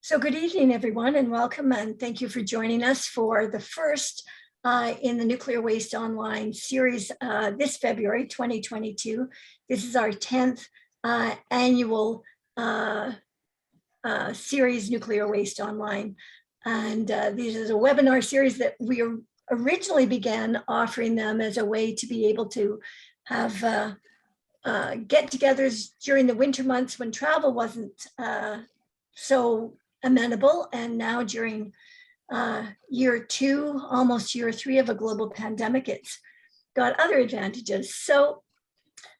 So good evening, everyone, and welcome, and thank you for joining us for the first in the Nuclear Waste Online series this February 2022. This is our 10th annual series, Nuclear Waste Online. And this is a webinar series that we originally began offering them as a way to be able to have get-togethers during the winter months when travel wasn't so amenable, and now during year two, almost year three of a global pandemic, it's got other advantages. So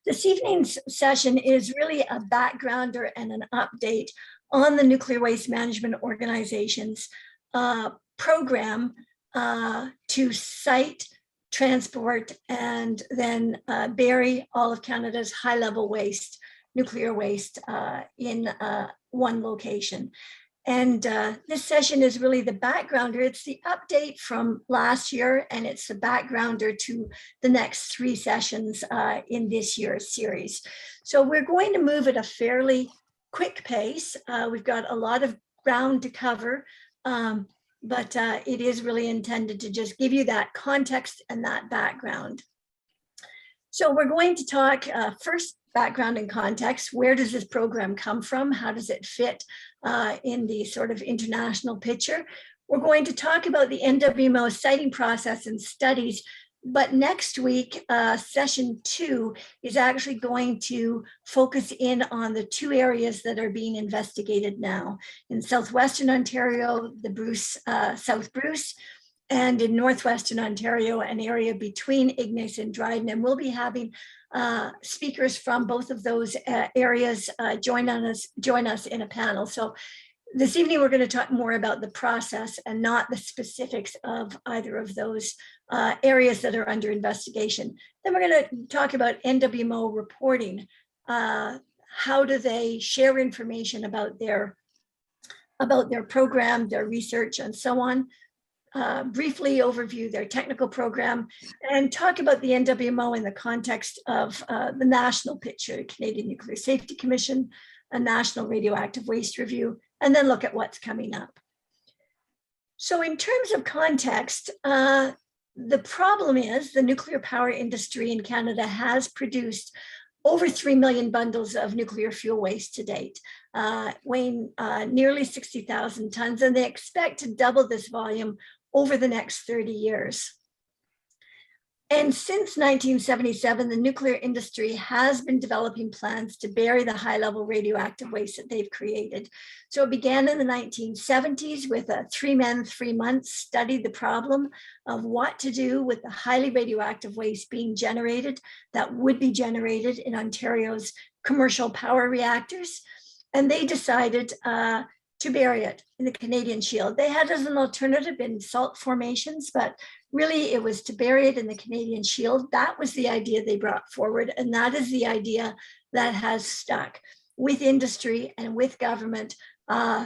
this evening's session is really a backgrounder and an update on the Nuclear Waste Management Organization's program to site, transport, and then bury all of Canada's high-level waste, nuclear waste, in one location. And this session is really the backgrounder. It's the update from last year, and it's the backgrounder to the next three sessions in this year's series. So we're going to move at a fairly quick pace. We've got a lot of ground to cover, but it is really intended to just give you that context and that background. So we're going to talk first, background and context. Where does this program come from? How does it fit in the sort of international picture? We're going to talk about the NWMO siting process and studies, but next week, session 2 is actually going to focus in on the two areas that are being investigated now. In southwestern Ontario, the South Bruce, and in northwestern Ontario, an area between Ignace and Dryden. And we'll be having speakers from both of those areas join us in a panel. So this evening, we're going to talk more about the process and not the specifics of either of those areas that are under investigation. Then we're going to talk about NWMO reporting. How do they share information about their program, their research, and so on? Briefly overview their technical program and talk about the NWMO in the context of the national picture, Canadian Nuclear Safety Commission, a national radioactive waste review, and then look at what's coming up. So in terms of context, the problem is the nuclear power industry in Canada has produced over 3 million bundles of nuclear fuel waste to date, weighing nearly 60,000 tons, and they expect to double this volume over the next 30 years. And since 1977, the nuclear industry has been developing plans to bury the high-level radioactive waste that they've created. So it began in the 1970s with a 3 men, 3 months studied the problem of what to do with the highly radioactive waste being generated that would be generated in Ontario's commercial power reactors. And they decided to bury it in the Canadian Shield. They had as an alternative in salt formations, but really it was to bury it in the Canadian Shield. That was the idea they brought forward, and that is the idea that has stuck with industry and with government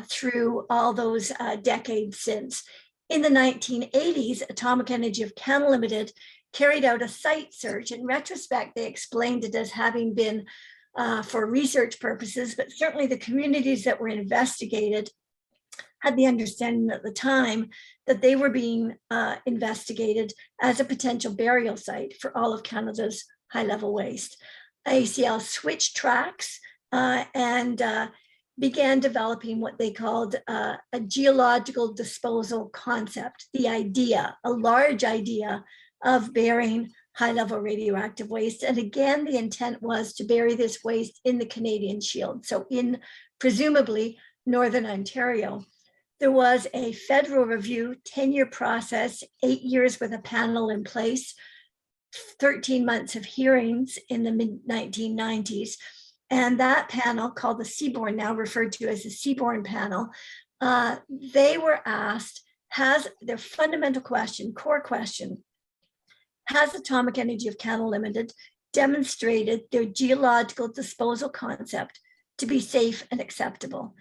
through all those decades since. In the 1980s, Atomic Energy of Canada Limited carried out a site search. In retrospect, they explained it as having been for research purposes, but certainly the communities that were investigated had the understanding at the time that they were being investigated as a potential burial site for all of Canada's high-level waste. ACL switched tracks and began developing what they called a geological disposal concept, the idea, a large idea of burying high-level radioactive waste. And again, the intent was to bury this waste in the Canadian Shield, so in presumably Northern Ontario. There was a federal review, 10-year process, 8 years with a panel in place, 13 months of hearings in the mid-1990s. And that panel, called the Seaborn, now referred to as the Seaborn panel, they were asked, has their fundamental question, core question, has Atomic Energy of Canada Limited demonstrated their geological disposal concept to be safe and acceptable?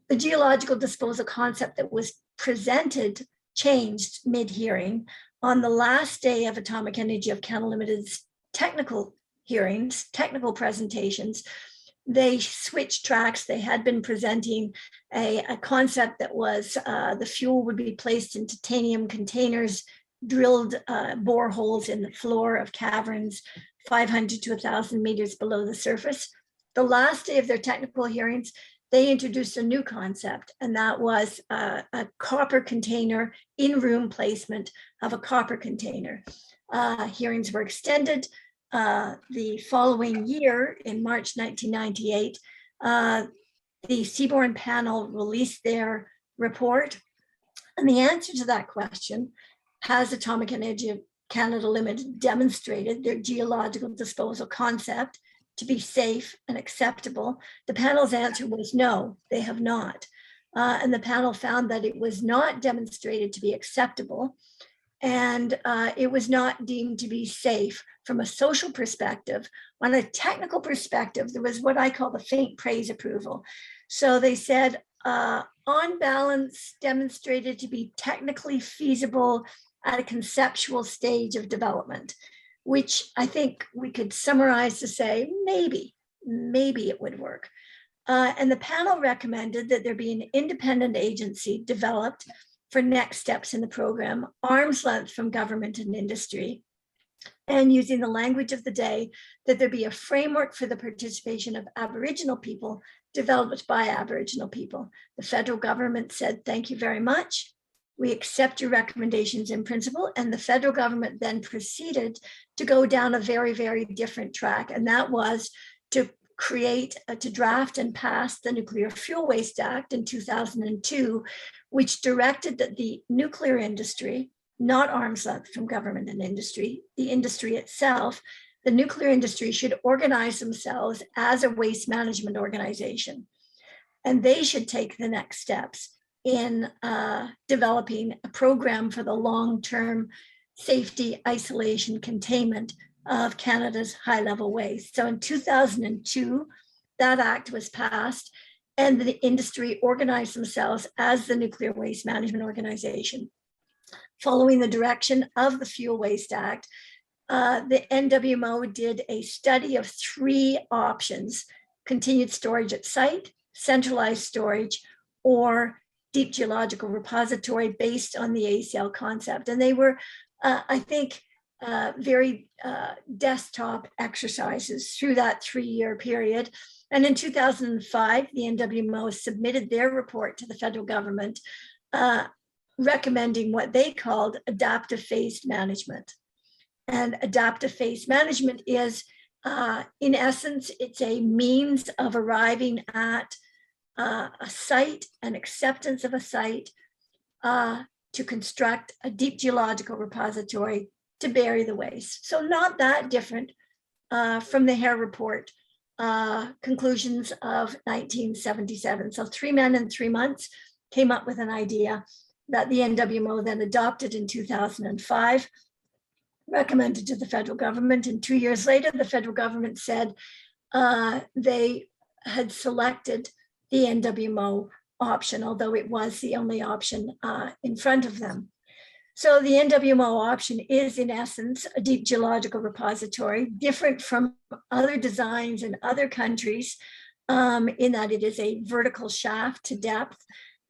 The geological disposal concept that was presented changed mid-hearing. On the last day of Atomic Energy of Canada Limited's technical hearings, technical presentations, they switched tracks. They had been presenting a concept that was the fuel would be placed in titanium containers, drilled boreholes in the floor of caverns 500 to 1,000 meters below the surface. The last day of their technical hearings, they introduced a new concept, and that was a copper container, in-room placement of a copper container. Hearings were extended. The following year, in March 1998, the Seaborne panel released their report. And the answer to that question, has Atomic Energy Canada Limited demonstrated their geological disposal concept to be safe and acceptable? The panel's answer was no, they have not. And the panel found that it was not demonstrated to be acceptable, and it was not deemed to be safe from a social perspective. On a technical perspective, there was what I call the faint praise approval. So they said, on balance, demonstrated to be technically feasible at a conceptual stage of development, which I think we could summarize to say, maybe it would work. And the panel recommended that there be an independent agency developed for next steps in the program, arm's length from government and industry, and using the language of the day, that there be a framework for the participation of Aboriginal people developed by Aboriginal people. The federal government said, thank you very much. We accept your recommendations in principle. And the federal government then proceeded to go down a very, very different track. And that was to to draft and pass the Nuclear Fuel Waste Act in 2002, which directed that the nuclear industry, not arm's length from government and industry, the industry itself, the nuclear industry should organize themselves as a waste management organization. And they should take the next steps in developing a program for the long-term safety, isolation, containment of Canada's high-level waste. So in 2002, that act was passed, and the industry organized themselves as the Nuclear Waste Management Organization. Following the direction of the Fuel Waste Act, the NWMO did a study of 3 options: continued storage at site, centralized storage, or deep geological repository based on the ACL concept. And they were, I think, very desktop exercises through that 3-year period. And in 2005, the NWMO submitted their report to the federal government, recommending what they called adaptive phased management. And adaptive phased management is, in essence, it's a means of arriving at a site, an acceptance of a site, to construct a deep geological repository to bury the waste. So not that different from the Hare report conclusions of 1977. So 3 men in 3 months came up with an idea that the NWMO then adopted in 2005, recommended to the federal government. And 2 years later, the federal government said they had selected the NWMO option, although it was the only option in front of them. So the NWMO option is, in essence, a deep geological repository, different from other designs in other countries, in that it is a vertical shaft to depth.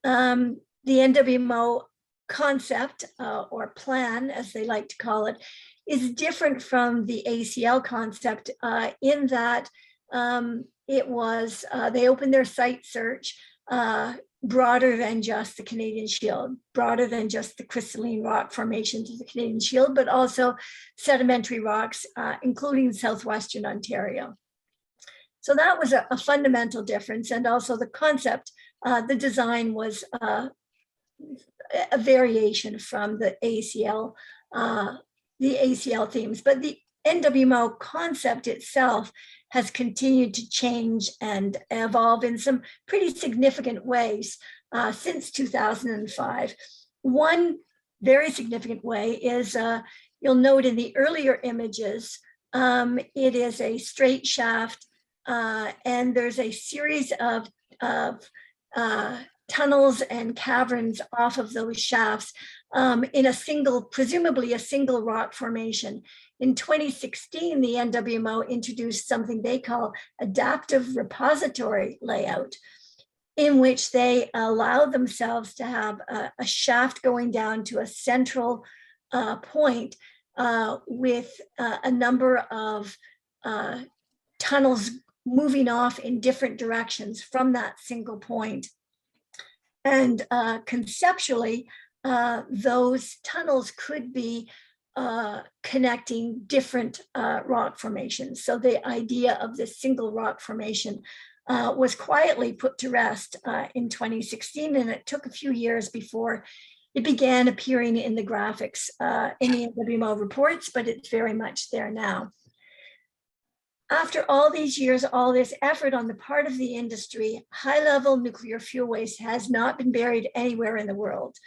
The NWMO concept, or plan, as they like to call it, is different from the ACL concept in that it was, they opened their site search broader than just the Canadian Shield, broader than just the crystalline rock formations of the Canadian Shield, but also sedimentary rocks, including southwestern Ontario. So that was a fundamental difference. And also the concept, the design was a variation from the ACL themes, but the NWMO concept itself has continued to change and evolve in some pretty significant ways since 2005. One very significant way is, you'll note in the earlier images, it is a straight shaft, and there's a series of tunnels and caverns off of those shafts in a single, presumably a single rock formation. In 2016, the NWMO introduced something they call adaptive repository layout, in which they allow themselves to have a shaft going down to a central point with a number of tunnels moving off in different directions from that single point. And conceptually, those tunnels could be connecting different rock formations. So the idea of this single rock formation was quietly put to rest in 2016, and it took a few years before it began appearing in the graphics in the NWMO reports, but it's very much there now. After all these years, all this effort on the part of the industry, high-level nuclear fuel waste has not been buried anywhere in the world,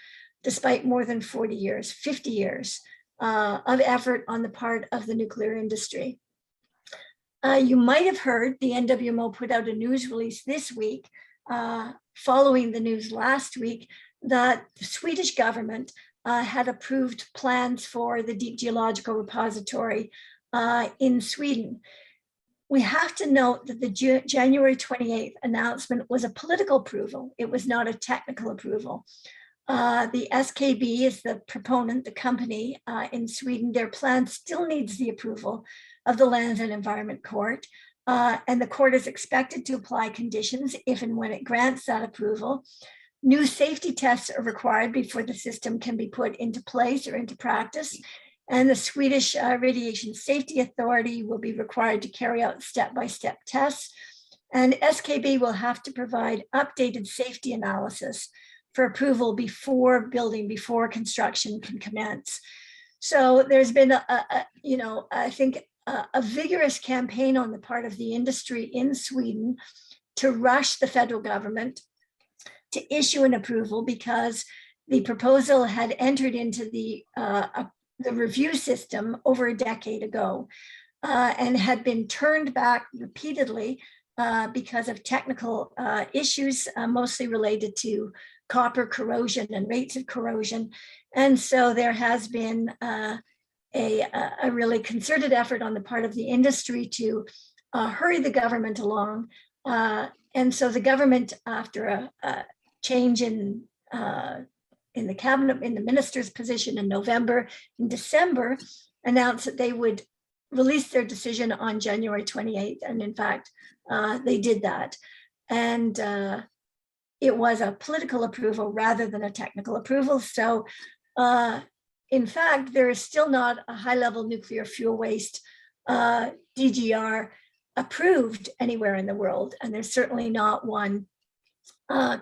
despite more than 40 years, 50 years of effort on the part of the nuclear industry. You might have heard the NWMO put out a news release this week, following the news last week, that the Swedish government had approved plans for the deep geological repository in Sweden. We have to note that the January 28th announcement was a political approval. It was not a technical approval. The SKB is the proponent, the company in Sweden. Their plan still needs the approval of the Lands and Environment Court. And the court is expected to apply conditions if and when it grants that approval. New safety tests are required before the system can be put into place or into practice. And the Swedish Radiation Safety Authority will be required to carry out step-by-step tests. And SKB will have to provide updated safety analysis for approval before building, before construction can commence. So there's been I think a vigorous campaign on the part of the industry in Sweden to rush the federal government to issue an approval, because the proposal had entered into the review system over a decade ago and had been turned back repeatedly because of technical issues, mostly related to copper corrosion and rates of corrosion. And so there has been a really concerted effort on the part of the industry to hurry the government along. And so the government, after a change in the cabinet, in the minister's position in November, in December, announced that they would release their decision on January 28th. And in fact, they did that. And it was a political approval rather than a technical approval. So in fact, there is still not a high-level nuclear fuel waste DGR approved anywhere in the world. And there's certainly not one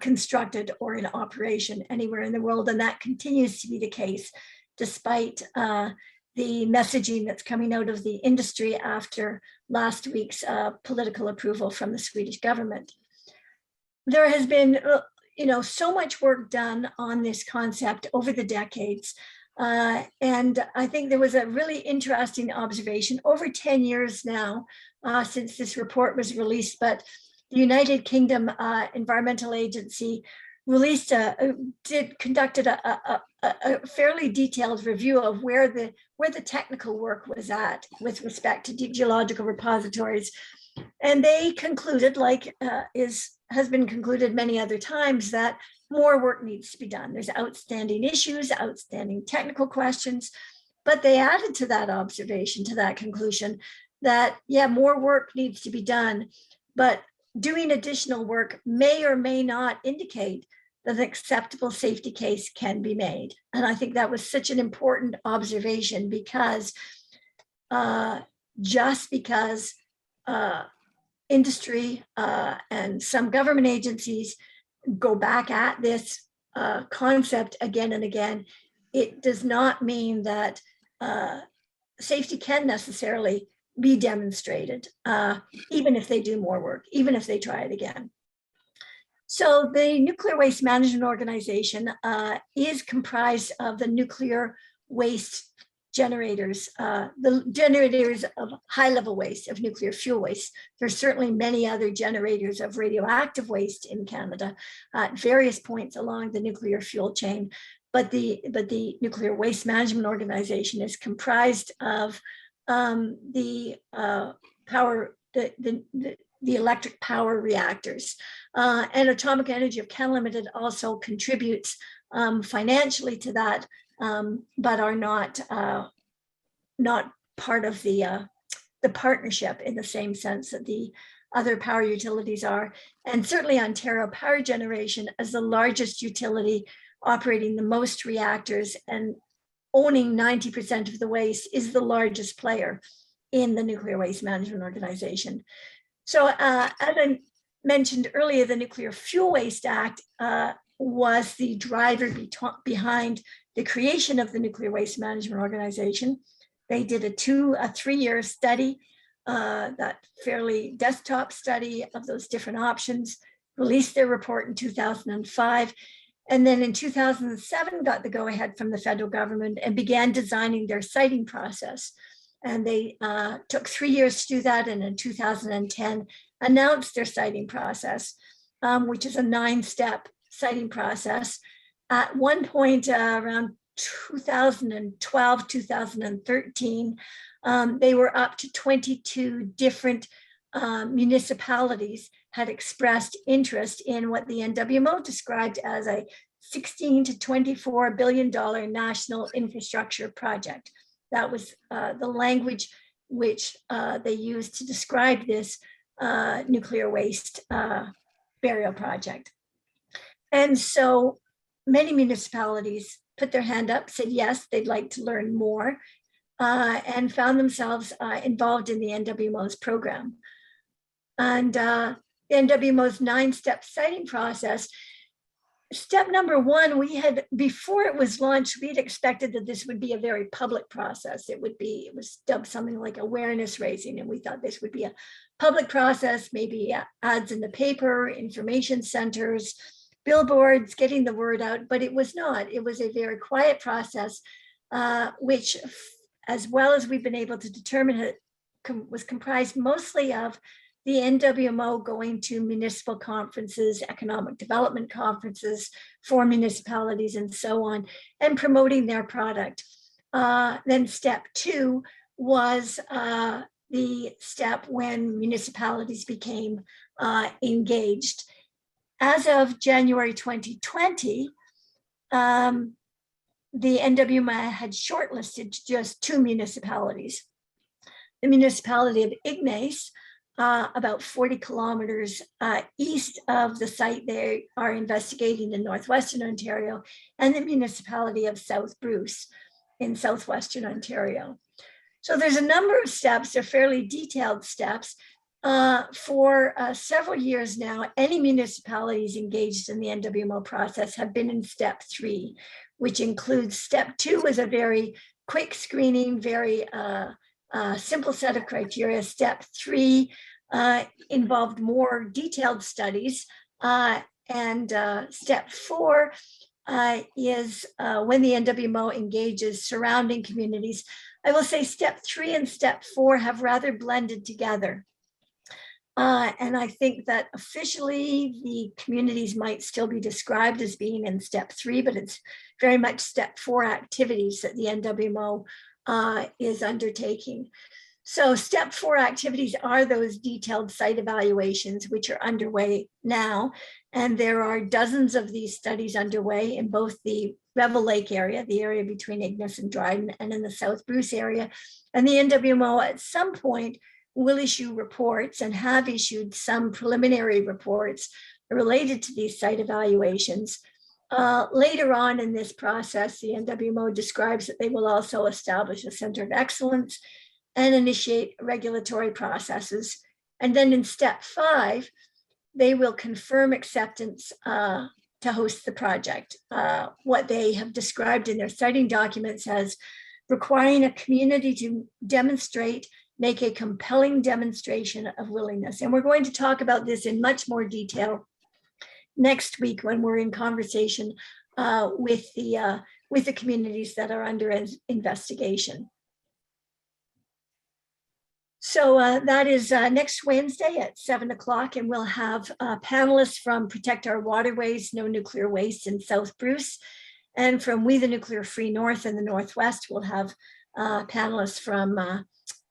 constructed or in operation anywhere in the world. And that continues to be the case, despite the messaging that's coming out of the industry after last week's political approval from the Swedish government. There has been, so much work done on this concept over the decades. And I think there was a really interesting observation over 10 years now since this report was released, but the United Kingdom Environmental Agency conducted a fairly detailed review of where the technical work was at with respect to deep geological repositories. And they concluded, like has been concluded many other times, that more work needs to be done. There's outstanding issues, outstanding technical questions, but they added to that observation, to that conclusion, that, yeah, more work needs to be done, but doing additional work may or may not indicate that an acceptable safety case can be made. And I think that was such an important observation, because just because industry and some government agencies go back at this concept again and again, it does not mean that safety can necessarily be demonstrated, even if they do more work, even if they try it again. So the Nuclear Waste Management Organization is comprised of the nuclear waste generators, the generators of high-level waste, of nuclear fuel waste. There's certainly many other generators of radioactive waste in Canada at various points along the nuclear fuel chain, but the Nuclear Waste Management Organization is comprised of the power, the electric power reactors. And Atomic Energy of Canada Limited also contributes financially to that, but are not part of the partnership in the same sense that the other power utilities are. And certainly Ontario Power Generation, as the largest utility operating the most reactors and owning 90% of the waste, is the largest player in the Nuclear Waste Management Organization. So as I mentioned earlier, the Nuclear Fuel Waste Act was the driver behind the creation of the Nuclear Waste Management Organization. They did a 3-year study, that fairly desktop study of those different options, released their report in 2005. And then in 2007, got the go-ahead from the federal government and began designing their siting process. And they took 3 years to do that. And in 2010, announced their siting process, which is a 9-step siting process. At one point around 2012, 2013, they were up to 22 different municipalities had expressed interest in what the NWMO described as a $16 to $24 billion national infrastructure project. That was the language which they used to describe this nuclear waste burial project. And so many municipalities put their hand up, said yes, they'd like to learn more, and found themselves involved in the NWMO's program. And the NWMO's 9-step siting process, step number 1, we had, before it was launched, we had expected that this would be a very public process. It was dubbed something like awareness raising, and we thought this would be a public process, maybe ads in the paper, information centers, billboards, getting the word out, but it was not. It was a very quiet process, which, as well as we've been able to determine, was comprised mostly of the NWMO going to municipal conferences, economic development conferences for municipalities and so on, and promoting their product. Then step 2 was the step when municipalities became engaged. As of January 2020, the NWMO had shortlisted just 2 municipalities. The municipality of Ignace, about 40 kilometers east of the site they are investigating in northwestern Ontario, and the municipality of South Bruce in southwestern Ontario. So there's a number of steps, they're fairly detailed steps. For several years now, any municipalities engaged in the NWMO process have been in step 3, which includes step 2 is a very quick screening, very simple set of criteria. Step 3 involved more detailed studies. And step 4 is when the NWMO engages surrounding communities. I will say step 3 and step 4 have rather blended together. And I think that officially the communities might still be described as being in step 3, but it's very much step 4 activities that the NWMO is undertaking. So step 4 activities are those detailed site evaluations, which are underway now. And there are dozens of these studies underway in both the Revel Lake area, the area between Ignace and Dryden, and in the South Bruce area. And the NWMO at some point will issue reports and have issued some preliminary reports related to these site evaluations. Later on in this process, the NWMO describes that they will also establish a center of excellence and initiate regulatory processes. And then in step 5, they will confirm acceptance to host the project. What they have described in their siting documents as requiring a community to demonstrate, make a compelling demonstration of willingness. And we're going to talk about this in much more detail next week when we're in conversation with the communities that are under investigation. So that is next Wednesday at 7 o'clock, and we'll have panelists from Protect Our Waterways, No Nuclear Waste in South Bruce, and from We the Nuclear Free North in the Northwest. We'll have panelists from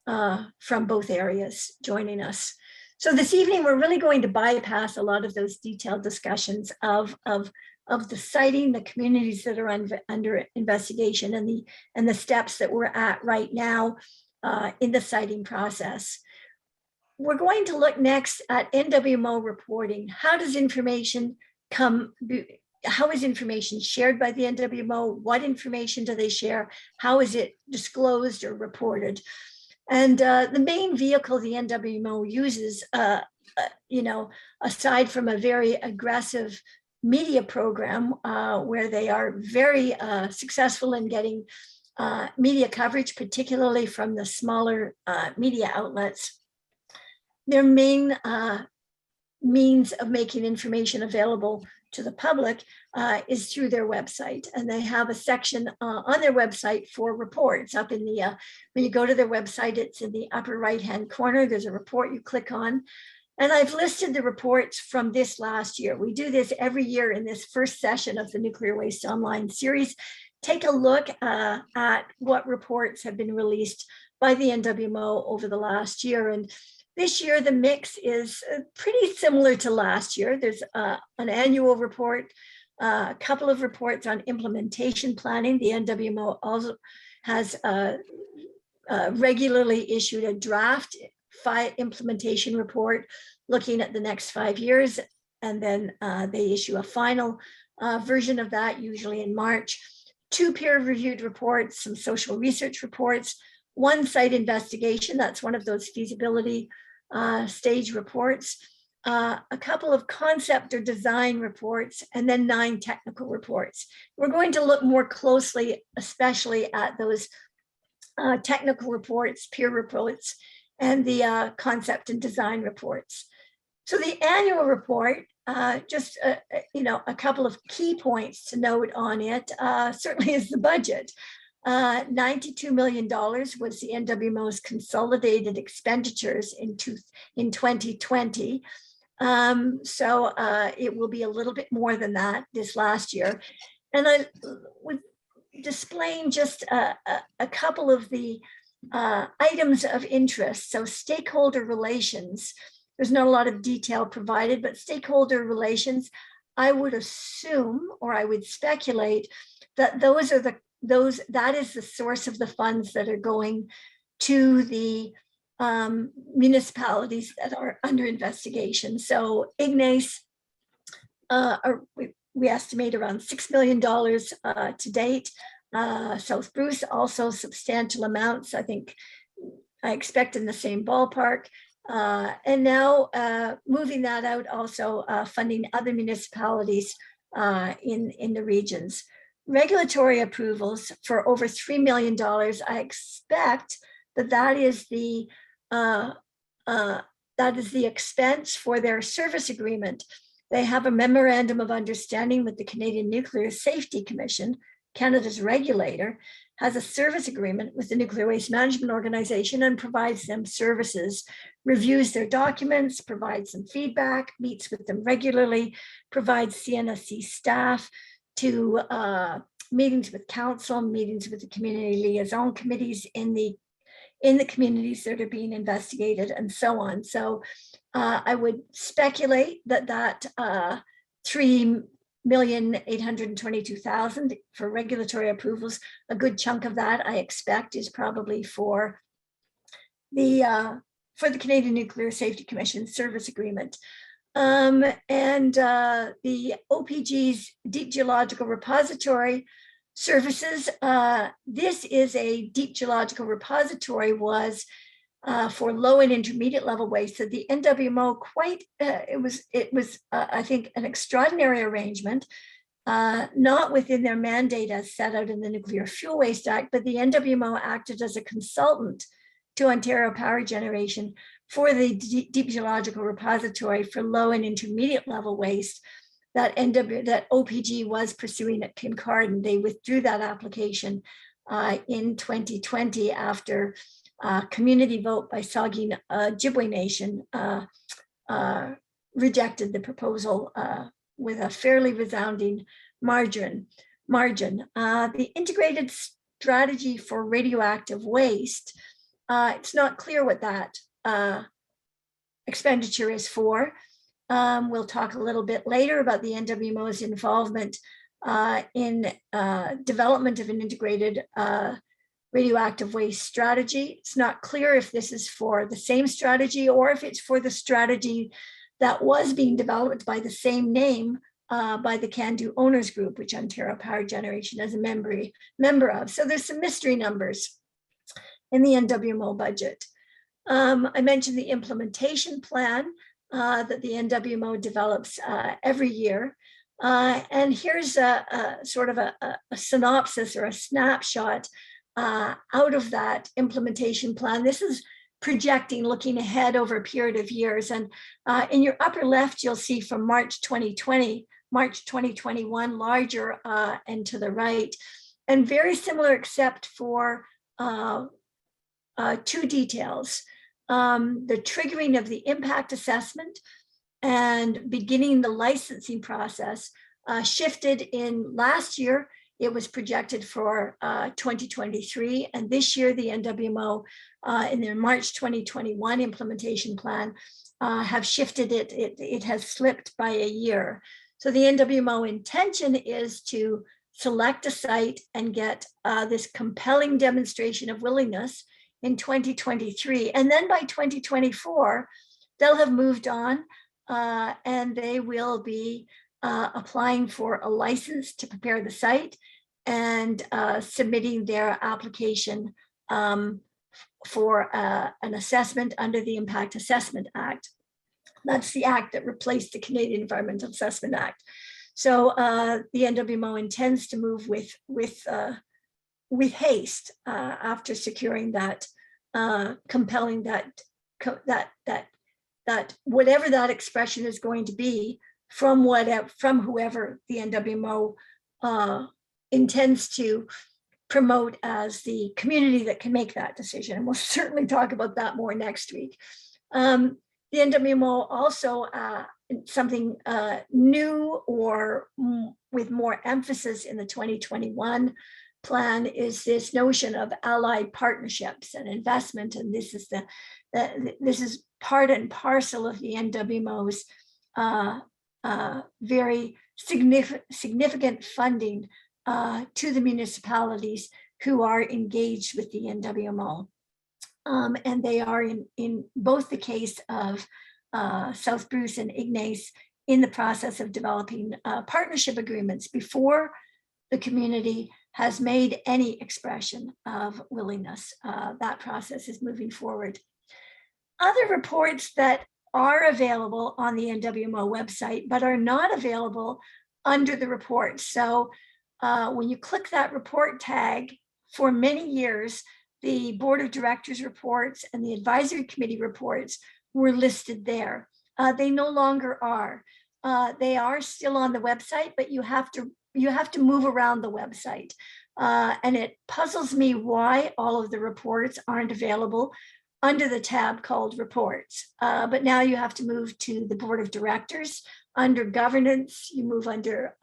from both areas joining us. So this evening, we're really going to bypass a lot of those detailed discussions of the siting, the communities that are under investigation, and the steps that we're at right now in the siting process. We're going to look next at NWMO reporting. How does information how is information shared by the NWMO? What information do they share? How is it disclosed or reported? And the main vehicle the NWMO uses, aside from a very aggressive media program where they are very successful in getting media coverage, particularly from the smaller media outlets, their main means of making information available to the public is through their website. And they have a section on their website for reports up in the, when you go to their website, it's in the upper right-hand corner, there's a report you click on. And I've listed the reports from this last year. We do this every year in this first session of the Nuclear Waste Online series. Take a look at what reports have been released by the NWMO over the last year. And this year, the mix is pretty similar to last year. There's an annual report, a couple of reports on implementation planning. The NWMO also has regularly issued a draft implementation report looking at the next 5 years. And then they issue a final version of that, usually in March. 2 peer-reviewed reports, some social research reports, 1 site investigation, that's one of those feasibility stage reports, a couple of concept or design reports, and then 9 technical reports. We're going to look more closely, especially at those technical reports, peer reports, and the concept and design reports. So the annual report, just a couple of key points to note on it, certainly is the budget. $92 million was the NWMO's consolidated expenditures in 2020. So it will be a little bit more than that this last year. And I was displaying just a couple of the items of interest. So stakeholder relations, there's not a lot of detail provided, but stakeholder relations, I would assume, or I would speculate that that is the source of the funds that are going to the municipalities that are under investigation. So Ignace, we estimate around $6 million to date. South Bruce also substantial amounts, I expect in the same ballpark. And now moving that out, also funding other municipalities in the regions. Regulatory approvals for over $3 million. I expect that is the expense for their service agreement. They have a memorandum of understanding with the Canadian Nuclear Safety Commission, Canada's regulator, has a service agreement with the Nuclear Waste Management Organization and provides them services, reviews their documents, provides them feedback, meets with them regularly, provides CNSC staff to meetings with council, meetings with the community liaison committees in the communities that are being investigated, and so on. So I would speculate that $3,822,000 for regulatory approvals, a good chunk of that I expect is probably for the Canadian Nuclear Safety Commission service agreement. And the OPG's Deep Geological Repository services. This is a deep geological repository was for low and intermediate level waste. So the NWMO it was I think an extraordinary arrangement, not within their mandate as set out in the Nuclear Fuel Waste Act, but the NWMO acted as a consultant to Ontario Power Generation for the Deep Geological Repository for low and intermediate level waste that OPG was pursuing at Kincardine. They withdrew that application in 2020 after community vote by Saugeen Ojibwe Nation rejected the proposal with a fairly resounding margin. The integrated strategy for radioactive waste It's not clear what that expenditure is for. We'll talk a little bit later about the NWMO's involvement in development of an integrated radioactive waste strategy. It's not clear if this is for the same strategy or if it's for the strategy that was being developed by the same name by the Can-Do Owners Group, which Ontario Power Generation is a member of. So there's some mystery numbers in the NWMO budget. I mentioned the implementation plan that the NWMO develops every year. And here's a sort of a synopsis or a snapshot out of that implementation plan. This is projecting, looking ahead over a period of years. And in your upper left, you'll see from March 2020, March 2021, larger and to the right, and very similar except for two details. The triggering of the impact assessment and beginning the licensing process shifted in last year. It was projected for 2023, and this year the NWMO in their March 2021 implementation plan have shifted it. It has slipped by a year. So the NWMO intention is to select a site and get this compelling demonstration of willingness in 2023. And then by 2024, they'll have moved on and they will be applying for a license to prepare the site and submitting their application for an assessment under the Impact Assessment Act. That's the act that replaced the Canadian Environmental Assessment Act. So the NWMO intends to move with haste after securing that compelling that whatever that expression is going to be from whoever the NWMO intends to promote as the community that can make that decision. And we'll certainly talk about that more next week. The NWMO also something new or with more emphasis in the 2021 plan is this notion of allied partnerships and investment. And this is this is part and parcel of the NWMO's very significant funding to the municipalities who are engaged with the NWMO. And they are in both the case of South Bruce and Ignace in the process of developing partnership agreements before the community has made any expression of willingness. That process is moving forward. Other reports that are available on the NWMO website, but are not available under the reports. So when you click that report tag, for many years, the board of directors reports and the advisory committee reports were listed there. They no longer are. They are still on the website, but you have to move around the website. And it puzzles me why all of the reports aren't available under the tab called reports. But now you have to move to the board of directors. Under governance, you move under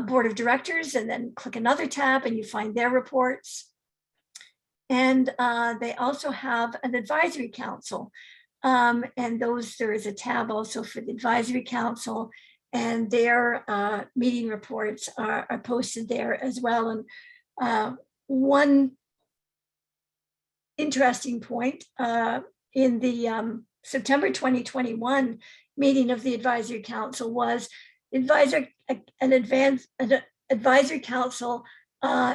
board of directors and then click another tab and you find their reports. And they also have an advisory council. And there is a tab also for the advisory council, and their meeting reports are posted there as well. And one interesting point in the September 2021 meeting of the advisory council was an advisory council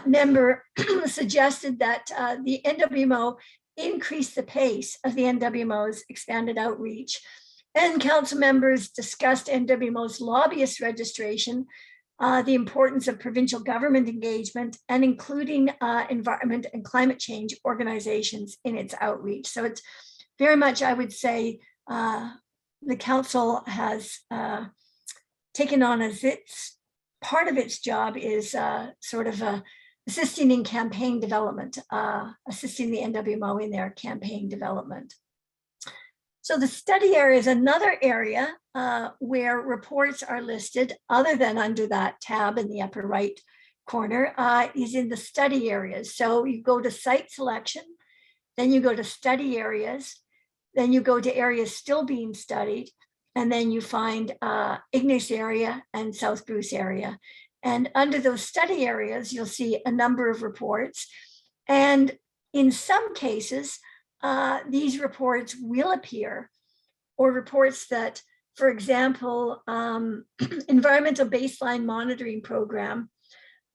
member suggested that the NWMO increase the pace of the NWMO's expanded outreach. And council members discussed NWMO's lobbyist registration, the importance of provincial government engagement, and including environment and climate change organizations in its outreach. So it's very much, I would say, the council has taken on as its part of its job is sort of assisting in campaign development, assisting the NWMO in their campaign development. So the study area is another area where reports are listed other than under that tab in the upper right corner is in the study areas. So you go to site selection, then you go to study areas, then you go to areas still being studied, and then you find Ignace area and South Bruce area. And under those study areas, you'll see a number of reports. And in some cases, these reports will appear, or reports that, for example, environmental baseline monitoring program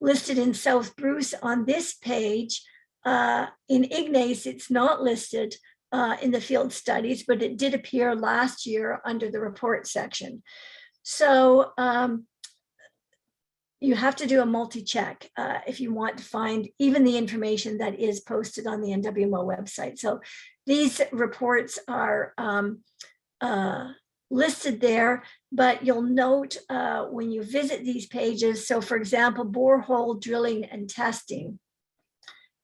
listed in South Bruce on this page. In Ignace, it's not listed in the field studies, but it did appear last year under the report section. So you have to do a multi-check if you want to find even the information that is posted on the NWMO website. So these reports are listed there, but you'll note when you visit these pages, so for example, borehole drilling and testing.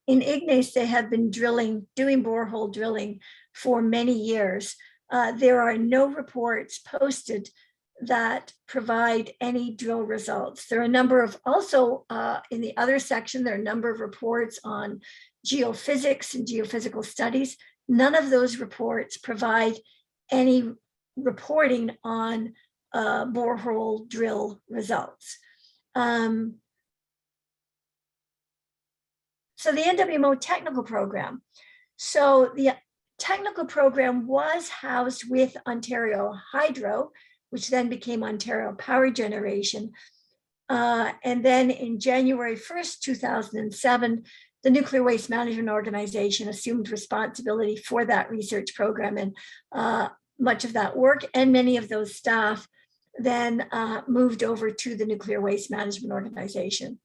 In Ignace, they have been doing borehole drilling for many years. There are no reports posted that provide any drill results. There are a number of, also in the other section, there are a number of reports on geophysics and geophysical studies. None of those reports provide any reporting on borehole drill results. So the NWMO technical program. So the technical program was housed with Ontario Hydro, which then became Ontario Power Generation. And then in January 1st, 2007, the Nuclear Waste Management Organization assumed responsibility for that research program and much of that work, and many of those staff then moved over to the Nuclear Waste Management Organization.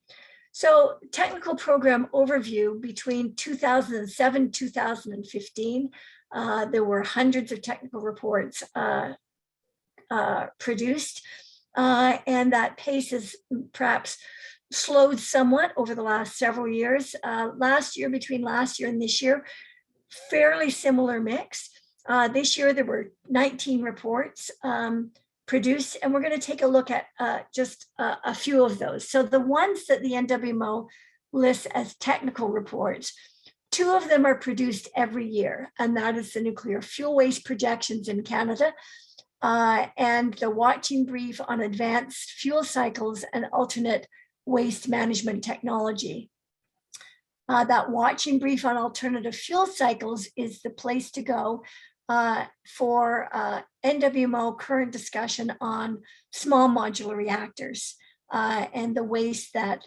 So technical program overview between 2007, 2015, there were hundreds of technical reports produced, and that pace has perhaps slowed somewhat over the last several years. Between last year and this year, fairly similar mix. This year there were 19 reports produced, and we're going to take a look at just a few of those. So the ones that the NWMO lists as technical reports, 2 of them are produced every year, and that is the nuclear fuel waste projections in Canada and the watching brief on advanced fuel cycles and alternate waste management technology. That watching brief on alternative fuel cycles is the place to go for NWMO current discussion on small modular reactors and the waste that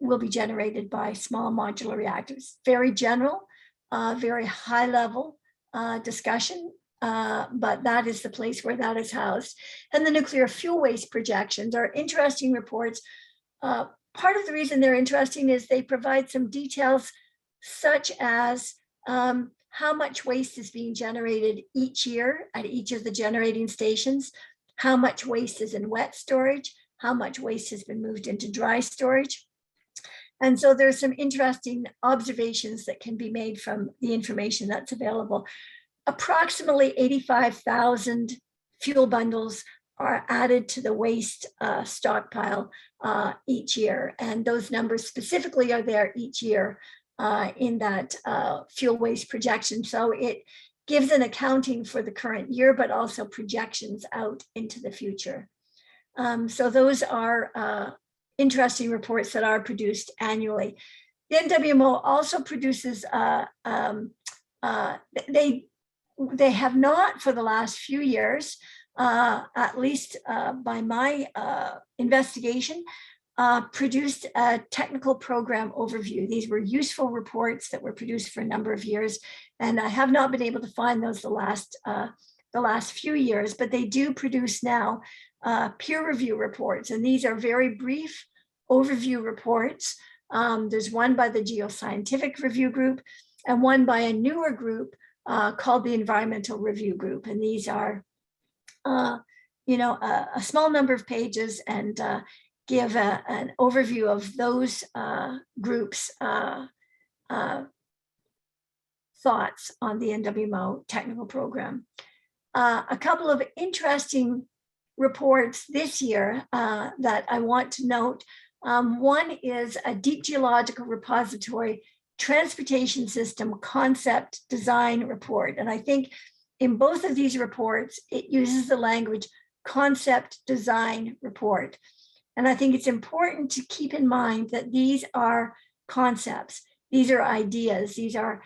will be generated by small modular reactors. Very general, very high level discussion, but that is the place where that is housed. And the nuclear fuel waste projections are interesting reports. Part of the reason they're interesting is they provide some details such as how much waste is being generated each year at each of the generating stations, how much waste is in wet storage, how much waste has been moved into dry storage. And so there's some interesting observations that can be made from the information that's available. Approximately 85,000 fuel bundles are added to the waste stockpile each year. And those numbers specifically are there each year in that fuel waste projection. So it gives an accounting for the current year, but also projections out into the future. So those are interesting reports that are produced annually. The NWMO also produces, they have not for the last few years, at least by my investigation, produced a technical program overview. These were useful reports that were produced for a number of years, and I have not been able to find those the last few years, but they do produce now peer review reports, and these are very brief overview reports. There's one by the Geoscientific Review Group and one by a newer group called the Environmental Review Group, and these are a small number of pages and give an overview of those groups' thoughts on the NWMO technical program. A couple of interesting reports this year that I want to note One is a deep geological repository transportation system concept design report. And I think in both of these reports, it uses the language concept design report. And I think it's important to keep in mind that these are concepts. These are ideas. These are,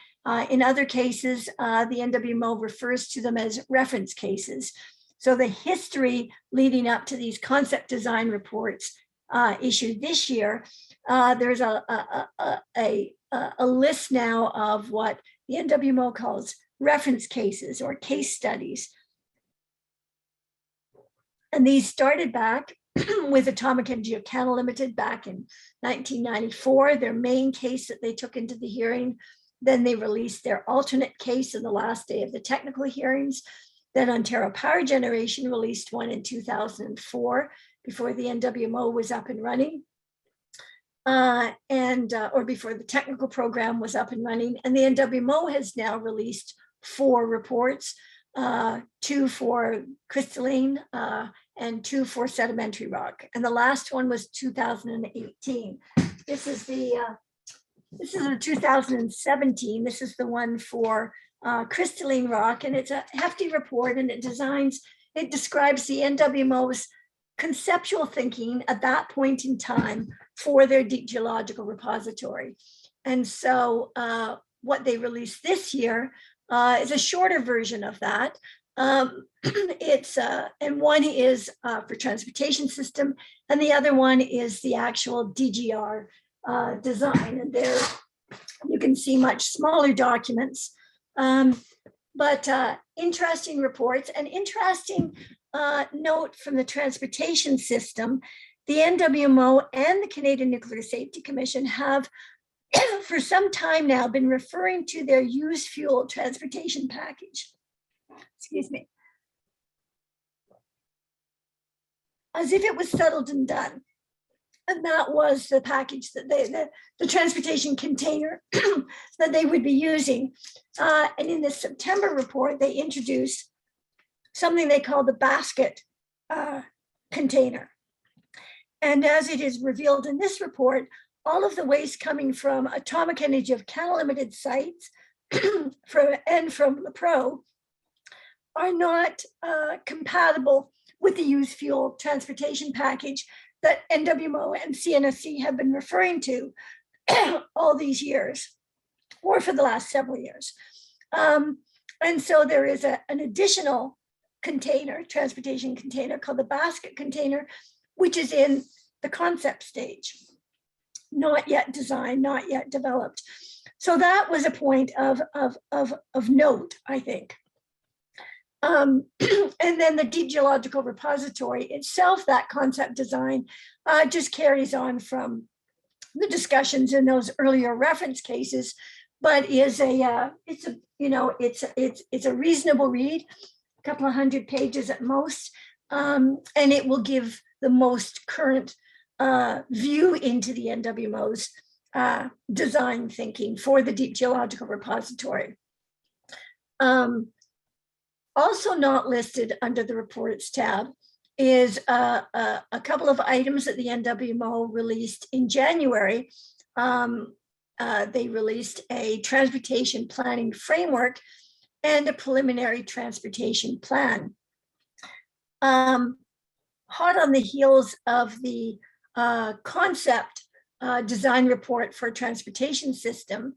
in other cases, the NWMO refers to them as reference cases. So the history leading up to these concept design reports issued this year, there's a list now of what the NWMO calls reference cases or case studies. And these started back with Atomic Energy of Canada Limited back in 1994, their main case that they took into the hearing. Then they released their alternate case on the last day of the technical hearings. Then Ontario Power Generation released one in 2004 before the NWMO was up and running. Or before the technical program was up and running. And the NWMO has now released 4 reports, 2 for crystalline and 2 for sedimentary rock. And the last one was 2018. This is the 2017. This is the one for crystalline rock, and it's a hefty report, and it describes the NWMO's conceptual thinking at that point in time for their deep geological repository. And so what they released this year is a shorter version of that. And one is for transportation system, and the other one is the actual DGR design. And there you can see much smaller documents, but interesting reports. And interesting note from the transportation system, the NWMO and the Canadian Nuclear Safety Commission have for some time now been referring to their used fuel transportation package, excuse me, as if it was settled and done. And that was the package that the transportation container that they would be using. And in the September report, they introduced something they call the basket container. And as it is revealed in this report, all of the waste coming from Atomic Energy of Canada Limited sites and from the Pro are not compatible with the used fuel transportation package that NWMO and CNSC have been referring to all these years, or for the last several years. And so there is an additional container, transportation container called the basket container, which is in the concept stage, not yet designed, not yet developed. So that was a point of note, I think. And then the deep geological repository itself, that concept design, just carries on from the discussions in those earlier reference cases, but is it's a reasonable read, a couple of 100 pages at most, and it will give the most current view into the NWMO's design thinking for the deep geological repository. Also not listed under the reports tab is a couple of items that the NWMO released in January. They released a transportation planning framework and a preliminary transportation plan. Hot on the heels of the concept design report for a transportation system,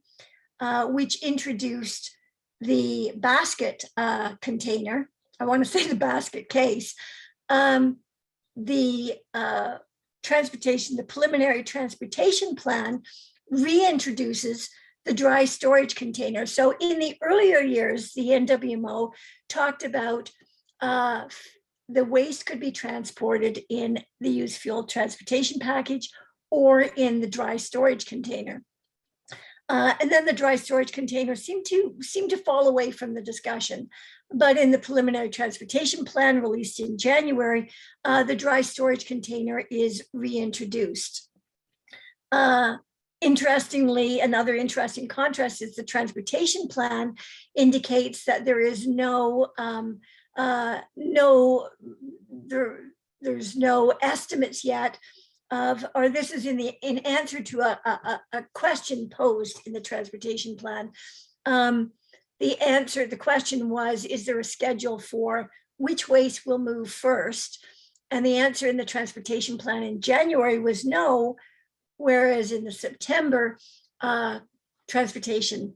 which introduced the basket container, I want to say the basket case, the preliminary transportation plan reintroduces the dry storage container. So in the earlier years, the NWMO talked about the waste could be transported in the used fuel transportation package or in the dry storage container. And then the dry storage container seemed to fall away from the discussion. But in the preliminary transportation plan released in January, the dry storage container is reintroduced. Interestingly, another interesting contrast is the transportation plan indicates that there is there's no estimates yet or this is in answer to a question posed in the transportation plan. The question was, is there a schedule for which waste will move first? And the answer in the transportation plan in January was no, whereas in the September transportation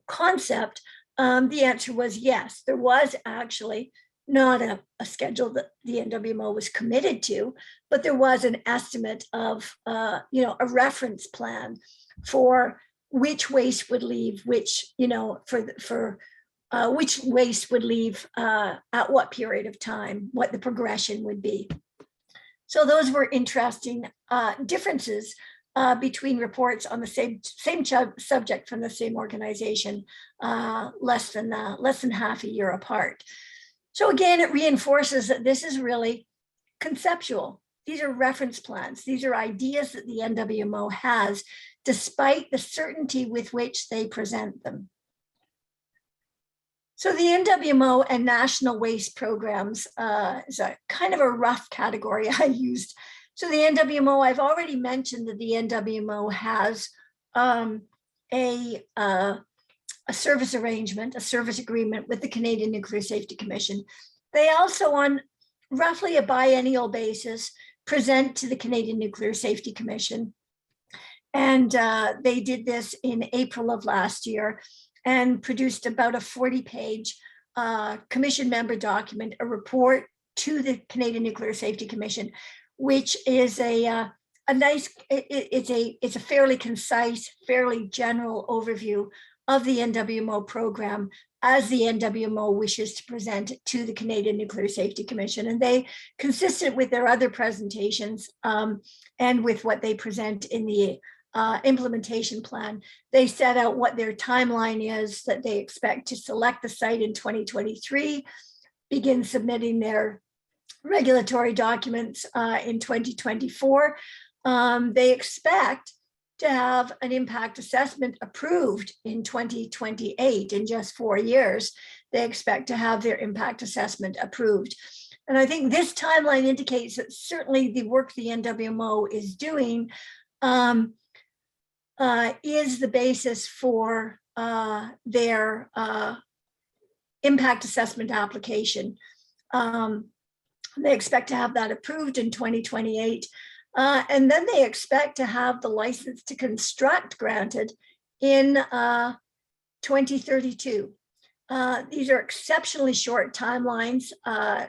concept, the answer was yes. There was actually not a schedule that the NWMO was committed to, but there was an estimate of, a reference plan for which waste would leave which, which waste would leave at what period of time, what the progression would be. So those were interesting differences between reports on the same subject from the same organization, less than half a year apart. So again, it reinforces that this is really conceptual. These are reference plans. These are ideas that the NWMO has, despite the certainty with which they present them. So the NWMO and national waste programs is a kind of a rough category I used. So the NWMO, I've already mentioned that the NWMO has a service arrangement, a service agreement with the Canadian Nuclear Safety Commission. They also, on roughly a biennial basis, present to the Canadian Nuclear Safety Commission. And they did this in April of last year and produced about a 40-page commission member document, a report to the Canadian Nuclear Safety Commission, which is a fairly concise, fairly general overview of the NWMO program as the NWMO wishes to present it to the Canadian Nuclear Safety Commission. And they, consistent with their other presentations and with what they present in the implementation plan, they set out what their timeline is, that they expect to select the site in 2023, begin submitting their regulatory documents in 2024. They expect to have an impact assessment approved in 2028. In just 4 years, they expect to have their impact assessment approved. And I think this timeline indicates that certainly the work the NWMO is doing is the basis for their impact assessment application. They expect to have that approved in 2028. And then they expect to have the license to construct granted in 2032. These are exceptionally short timelines.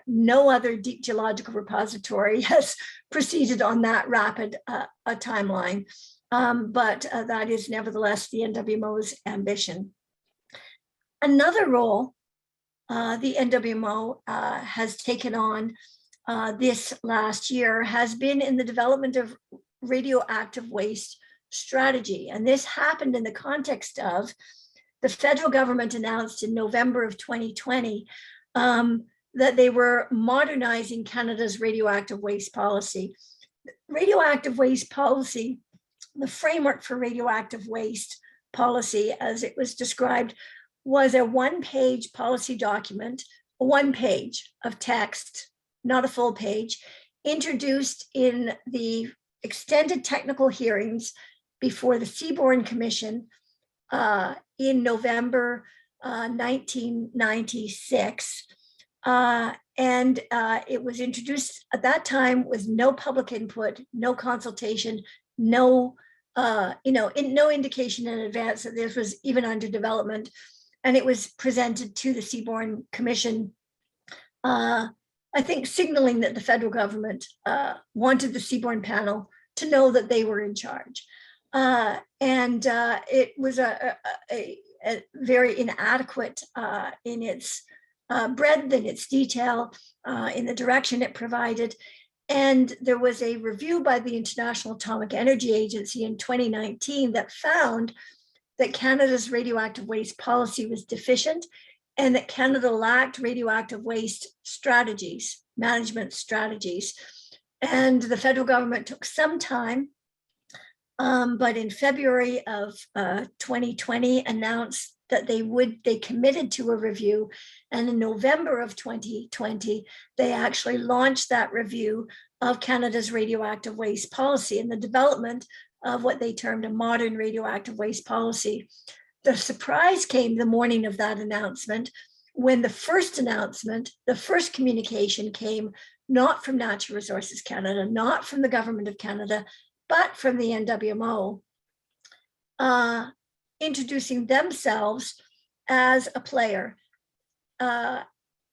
No other deep geological repository has proceeded on that rapid a timeline, but that is nevertheless the NWMO's ambition. Another role the NWMO has taken on this last year has been in the development of radioactive waste strategy. And this happened in the context of the federal government announced in November of 2020 that they were modernizing Canada's radioactive waste policy. Radioactive waste policy, the framework for radioactive waste policy, as it was described, was a one-page policy document, one page of text, not a full page, introduced in the extended technical hearings before the Seaborne Commission in November 1996. And it was introduced at that time with no public input, no consultation, no indication in advance that this was even under development. And it was presented to the Seaborne Commission, I think signaling that the federal government wanted the Seaborne panel to know that they were in charge. It was a very inadequate in its breadth and its detail, in the direction it provided. And there was a review by the International Atomic Energy Agency in 2019 that found that Canada's radioactive waste policy was deficient and that Canada lacked radioactive waste strategies, management strategies. And the federal government took some time, but in February of 2020 announced that they committed to a review. And in November of 2020, they actually launched that review of Canada's radioactive waste policy and the development of what they termed a modern radioactive waste policy. The surprise came the morning of that announcement, when the first communication came not from Natural Resources Canada, not from the Government of Canada, but from the NWMO, introducing themselves as a player,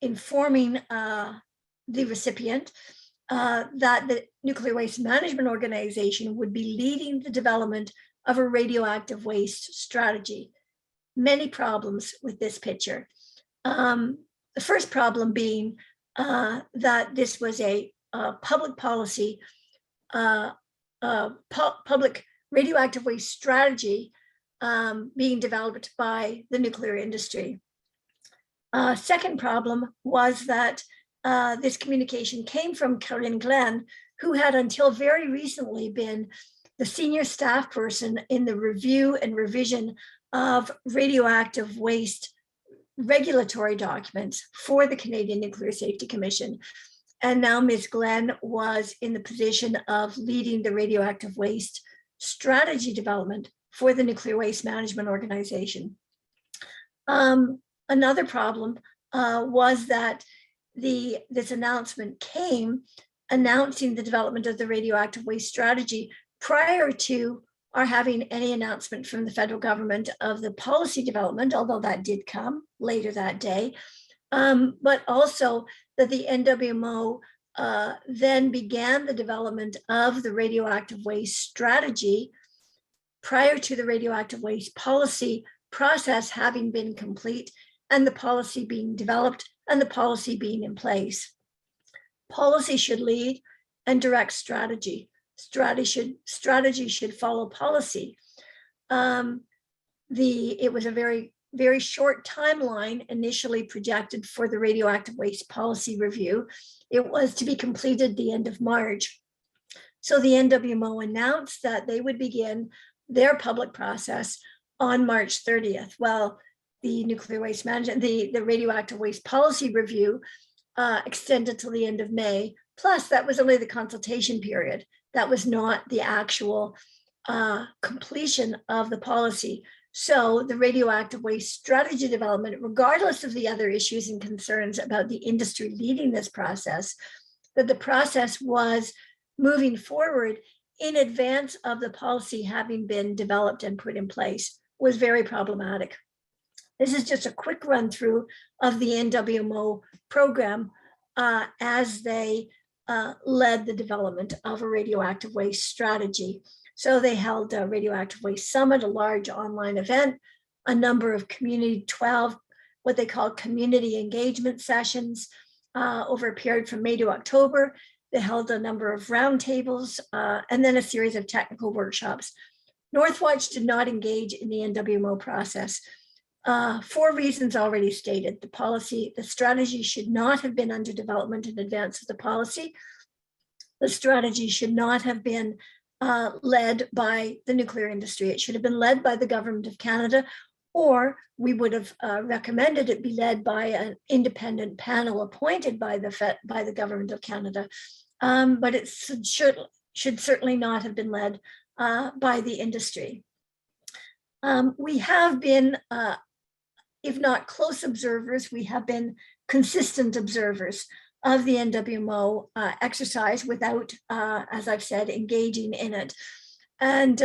informing the recipient that the Nuclear Waste Management Organization would be leading the development of a radioactive waste strategy. Many problems with this picture. The first problem being that this was a public policy, public radioactive waste strategy being developed by the nuclear industry. Second problem was that this communication came from Corinne Glenn, who had until very recently been the senior staff person in the review and revision of radioactive waste regulatory documents for the Canadian Nuclear Safety Commission. And now Ms. Glenn was in the position of leading the radioactive waste strategy development for the Nuclear Waste Management Organization. Another problem was that this announcement came announcing the development of the radioactive waste strategy prior to our having any announcement from the federal government of the policy development, although that did come later that day, but also that the NWMO then began the development of the radioactive waste strategy prior to the radioactive waste policy process having been complete and the policy being developed and the policy being in place. Policy should lead and direct strategy. Strategy should follow policy. It was a very, very short timeline initially projected for the radioactive waste policy review. It was to be completed the end of March. So the NWMO announced that they would begin their public process on March 30th. Well, the nuclear waste management, the radioactive waste policy review extended till the end of May. Plus, that was only the consultation period. That was not the actual completion of the policy. So the radioactive waste strategy development, regardless of the other issues and concerns about the industry leading this process, that the process was moving forward in advance of the policy having been developed and put in place, was very problematic. This is just a quick run through of the NWMO program as they led the development of a radioactive waste strategy. So they held a radioactive waste summit, a large online event, a number of 12, what they call community engagement sessions over a period from May to October. They held a number of roundtables and then a series of technical workshops. Northwatch did not engage in the NWMO process. 4 reasons already stated. The strategy should not have been under development in advance of the policy. The strategy should not have been led by the nuclear industry. It should have been led by the Government of Canada, or we would have recommended it be led by an independent panel appointed by the Government of Canada. But it should certainly not have been led by the industry. We have been, if not close observers, we have been consistent observers of the NWMO exercise without, as I've said, engaging in it. And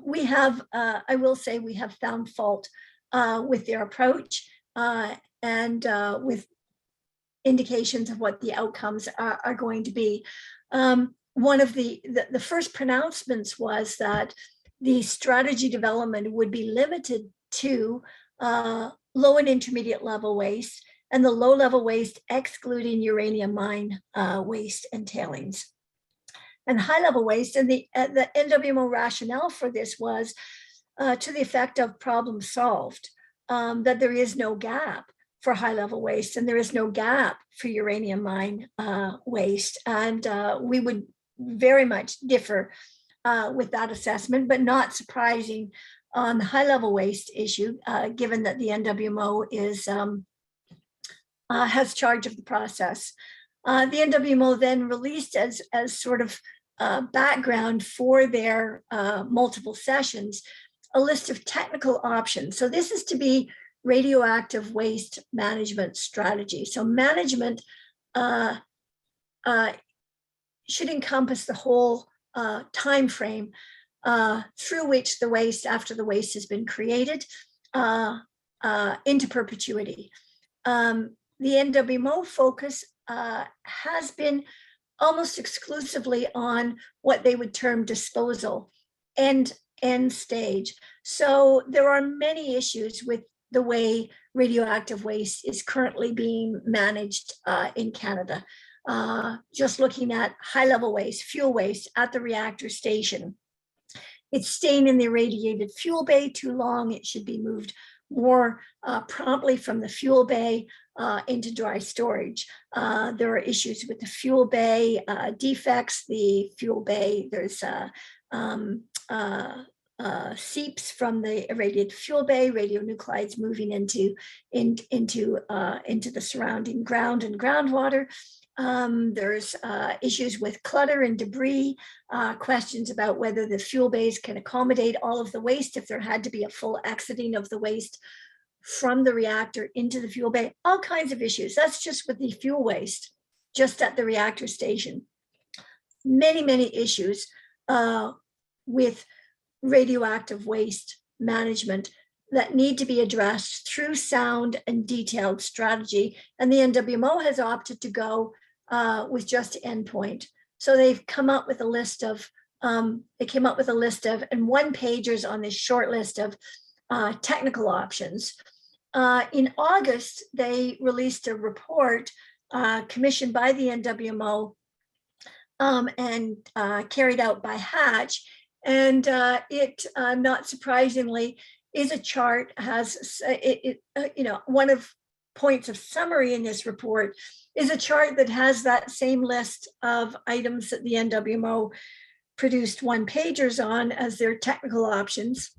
we have, I will say, we have found fault with their approach and with indications of what the outcomes are going to be. One of the first pronouncements was that the strategy development would be limited to low and intermediate level waste, and the low level waste excluding uranium mine waste and tailings. And high level waste, and the NWMO rationale for this was to the effect of problem solved, that there is no gap for high level waste and there is no gap for uranium mine waste. And we would very much differ with that assessment, but not surprising on the high-level waste issue, given that the NWMO has charge of the process. The NWMO then released as sort of background for their multiple sessions, a list of technical options. So this is to be radioactive waste management strategy. So management should encompass the whole time frame through which the waste, after the waste has been created, into perpetuity. The NWMO focus has been almost exclusively on what they would term disposal, end stage. So there are many issues with the way radioactive waste is currently being managed in Canada. Just looking at high-level waste, fuel waste at the reactor station. It's staying in the irradiated fuel bay too long. It should be moved more promptly from the fuel bay into dry storage. There are issues with the fuel bay defects. The fuel bay, there's seeps from the irradiated fuel bay, radionuclides moving into the surrounding ground and groundwater. There's issues with clutter and debris, questions about whether the fuel bays can accommodate all of the waste, if there had to be a full exiting of the waste from the reactor into the fuel bay, all kinds of issues. That's just with the fuel waste, just at the reactor station. Many, many issues with radioactive waste management that need to be addressed through sound and detailed strategy. And the NWMO has opted to go with just endpoint. So they've come up with a list of, and one pagers on this short list of technical options. In August, they released a report commissioned by the NWMO and carried out by Hatch. And it, not surprisingly, is a chart, has, one of points of summary in this report is a chart that has that same list of items that the NWMO produced one pagers on as their technical options.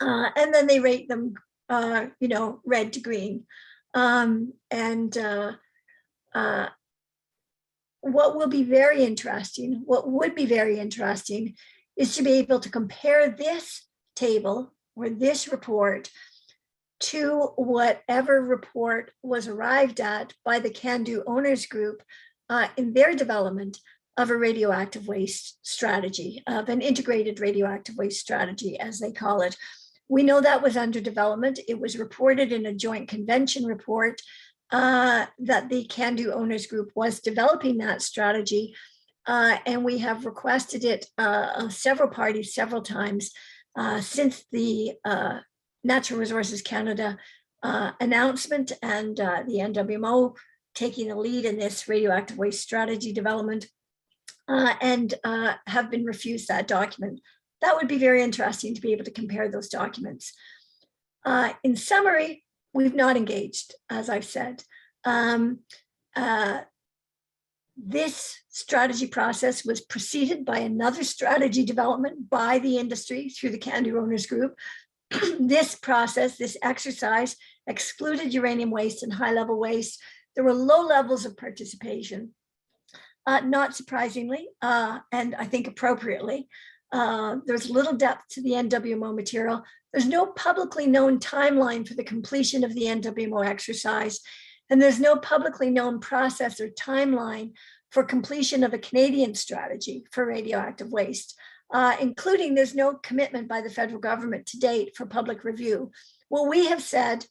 And then they rate them, red to green. What would be very interesting is to be able to compare this table or this report to whatever report was arrived at by the CANDU Owners Group in their development of a radioactive waste strategy, of an integrated radioactive waste strategy, as they call it. We know that was under development. It was reported in a joint convention report that the CANDU Owners Group was developing that strategy. And we have requested it of several parties several times since the Natural Resources Canada announcement and the NWMO taking the lead in this radioactive waste strategy development and have been refused that document. That would be very interesting to be able to compare those documents. In summary, we've not engaged, as I've said. This strategy process was preceded by another strategy development by the industry through the CANDU Owners Group. This process, this exercise, excluded uranium waste and high-level waste. There were low levels of participation, not surprisingly, and I think appropriately. There's little depth to the NWMO material. There's no publicly known timeline for the completion of the NWMO exercise, and there's no publicly known process or timeline for completion of a Canadian strategy for radioactive waste, including there's no commitment by the federal government to date for public review. What we have said,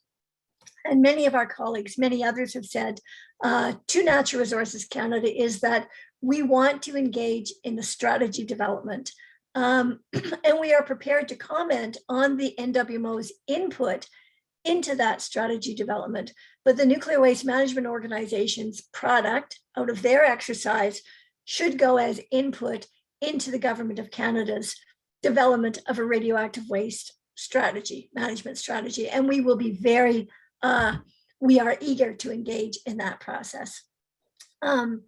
and many of our colleagues, many others have said to Natural Resources Canada, is that we want to engage in the strategy development. And we are prepared to comment on the NWMO's input into that strategy development. But the Nuclear Waste Management Organization's product out of their exercise should go as input into the Government of Canada's development of a radioactive waste strategy, management strategy. And we will be we are eager to engage in that process. And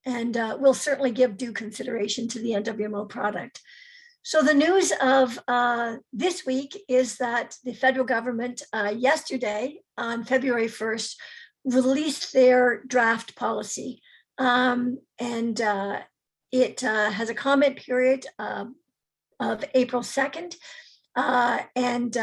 we'll certainly give due consideration to the NWMO product. So the news of this week is that the federal government yesterday on February 1st released their draft policy. And it has a comment period of April 2nd. And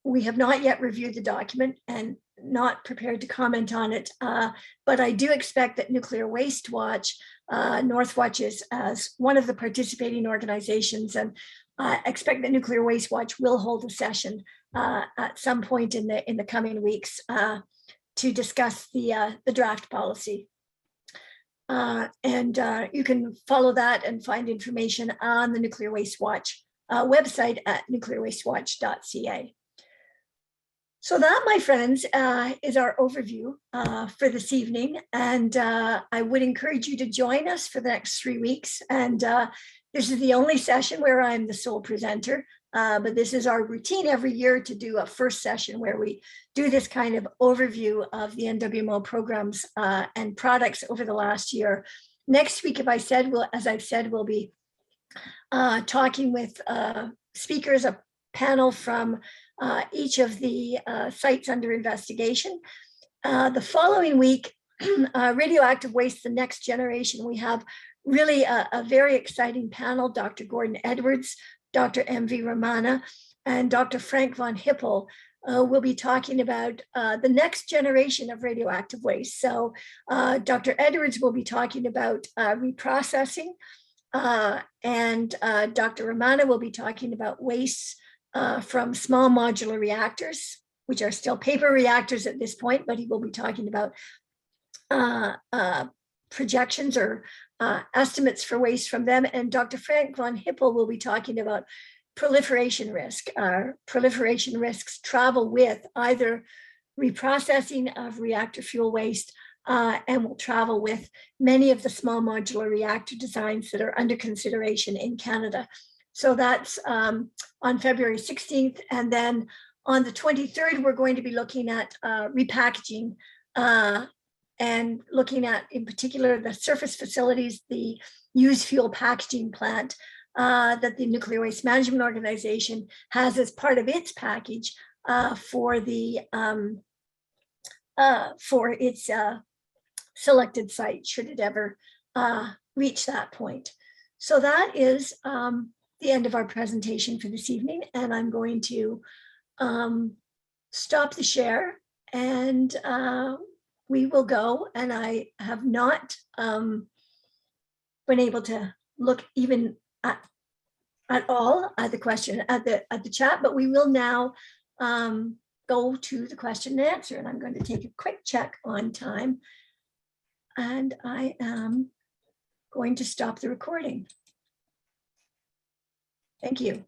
we have not yet reviewed the document and not prepared to comment on it. But I do expect that Nuclear Waste Watch, Northwatch is as one of the participating organizations, and I expect that Nuclear Waste Watch will hold a session at some point in the coming weeks to discuss the draft policy. And you can follow that and find information on the Nuclear Waste Watch website at nuclearwastewatch.ca. So that, my friends, is our overview for this evening. And I would encourage you to join us for the next 3 weeks. And this is the only session where I'm the sole presenter. But this is our routine every year to do a first session where we do this kind of overview of the NWMO programs and products over the last year. Next week, as I've said, we'll be talking with speakers, a panel from each of the sites under investigation. The following week, radioactive waste, the next generation, we have really a very exciting panel. Dr. Gordon Edwards, Dr. M.V. Ramana, and Dr. Frank von Hippel will be talking about the next generation of radioactive waste. So Dr. Edwards will be talking about reprocessing, and Dr. Ramana will be talking about waste from small modular reactors, which are still paper reactors at this point, but he will be talking about projections or estimates for waste from them. And Dr. Frank von Hippel will be talking about proliferation risk. Proliferation risks travel with either reprocessing of reactor fuel waste and will travel with many of the small modular reactor designs that are under consideration in Canada. So that's on February 16th. And then on the 23rd, we're going to be looking at repackaging and looking at, in particular, the surface facilities, the used fuel packaging plant that the Nuclear Waste Management Organization has as part of its package for its selected site, should it ever reach that point. So that is the end of our presentation for this evening, and I'm going to stop the share, and we will go. And I have not been able to look even at all at the question at the chat, but we will now go to the question and answer. And I'm going to take a quick check on time, and I am going to stop the recording. Thank you.